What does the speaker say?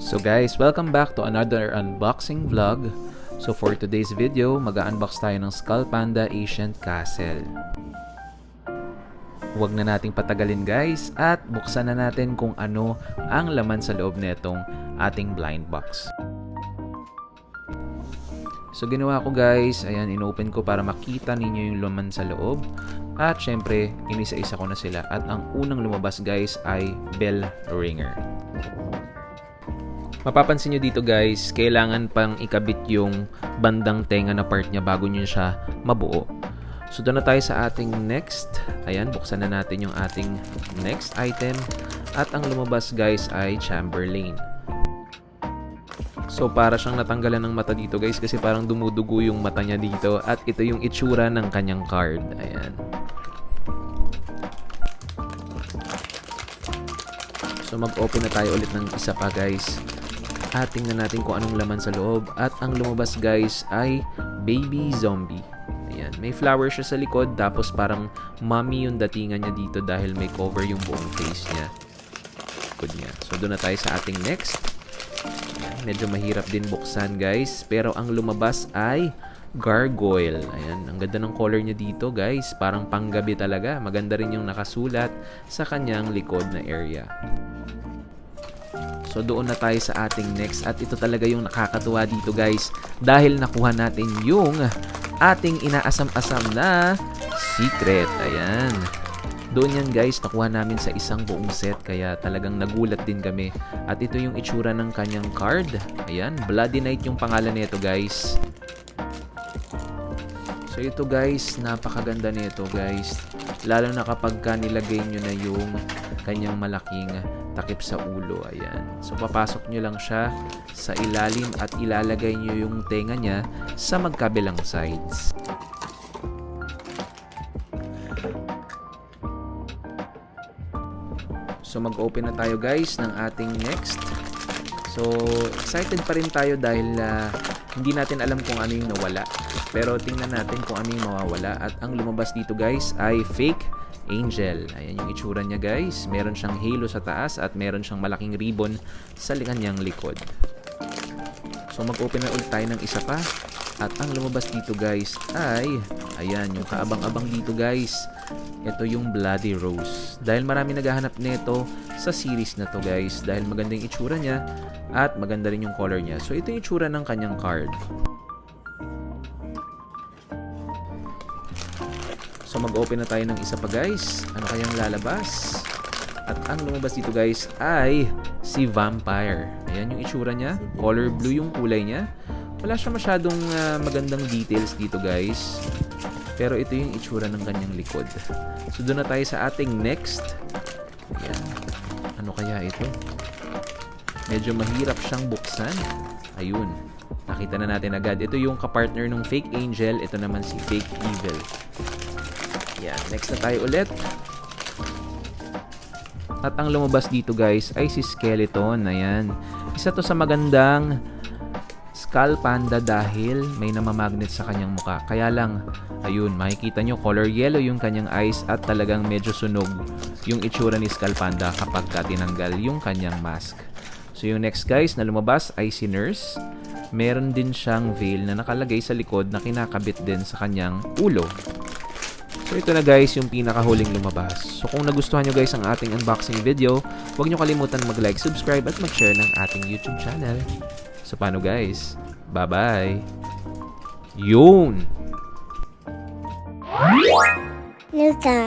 So guys, welcome back to another unboxing vlog. So for today's video, mag-unbox tayo ng Skull Panda Ancient Castle. Huwag na nating patagalin guys at buksan na natin kung ano ang laman sa loob nitong ating blind box. So ginawa ko guys, ayan, inopen ko para makita ninyo yung laman sa loob. At syempre, inisa-isa ko na sila. At ang unang lumabas guys ay bell ringer. Mapapansin nyo dito guys, kailangan pang ikabit yung bandang tenga na part niya bago nyo siya mabuo. So doon na tayo sa ating next. Ayan, buksan na natin yung ating next item. At ang lumabas guys ay Chamberlain. So para siyang natanggalan ng mata dito guys kasi parang dumudugo yung mata niya dito. At ito yung itsura ng kanyang card. Ayan. So mag-open na tayo ulit ng isa pa guys. At tingnan natin kung anong laman sa loob. At ang lumabas guys ay baby zombie. Ayan, may flower siya sa likod. Tapos parang mommy yung datingan niya dito dahil may cover yung buong face niya. Good niya. So doon na tayo sa ating next. Ayan, medyo mahirap din buksan guys. Pero ang lumabas ay gargoyle. Ayan, ang ganda ng color niya dito guys. Parang panggabi talaga. Maganda rin yung nakasulat sa kanyang likod na area. So doon na tayo sa ating next at ito talaga yung nakakatuwa dito guys dahil nakuha natin yung ating inaasam-asam na secret. Ayan. Doon yan guys, nakuha namin sa isang buong set kaya talagang nagulat din kami. At ito yung itsura ng kanyang card. Ayan, Bloody Knight yung pangalan nito guys. So ito guys, napakaganda nito guys. Lalo na kapag nilagay nyo na yung kanyang malaking takip sa ulo. Ayan. So papasok nyo lang siya sa ilalim at ilalagay nyo yung tenga niya sa magkabilang sides. So mag-open na tayo guys ng ating next. So excited pa rin tayo dahil hindi natin alam kung ano yung nawala. Pero tingnan natin kung ano yung mawawala. At ang lumabas dito guys ay fake angel. Ayan yung itsura niya guys. Meron siyang halo sa taas at meron siyang malaking ribbon sa kanyang likod. So mag-open na ulit tayo ng isa pa. At ang lumabas dito guys ay, ayan, yung kaabang-abang dito guys. Ito yung Bloody Rose. Dahil marami naghahanap nito sa series na to guys. Dahil maganda yung itsura niya at maganda rin yung color niya. So ito yung itsura ng kanyang card. So mag-open na tayo ng isa pa guys. Ano kayang lalabas? At ang lumabas dito guys ay si Vampire. Ayan yung itsura niya. Color blue yung kulay niya. Wala siya masyadong magandang details dito guys. Pero ito yung itsura ng kanyang likod. So doon na tayo sa ating next. Ayan. Ano kaya ito? Medyo mahirap siyang buksan. Ayun. Nakita na natin agad. Ito yung kapartner ng Fake Angel. Ito naman si Fake Evil. Yan, next na tayo ulit. At ang lumabas dito guys ay si Skeleton. Ayan. Isa to sa magandang Skull Panda dahil may namamagnet sa kanyang muka. Kaya lang, ayun, makikita nyo color yellow yung kanyang eyes at talagang medyo sunog yung itsura ni Skull Panda kapag tinanggal yung kanyang mask. So yung next guys na lumabas ay si Nurse. Meron din siyang veil na nakalagay sa likod na kinakabit din sa kanyang ulo. So ito na guys yung pinakahuling lumabas. So kung nagustuhan nyo guys ang ating unboxing video, huwag nyo kalimutan mag-like, subscribe at mag-share ng ating YouTube channel. So paano guys? Bye-bye! Yun! Luka.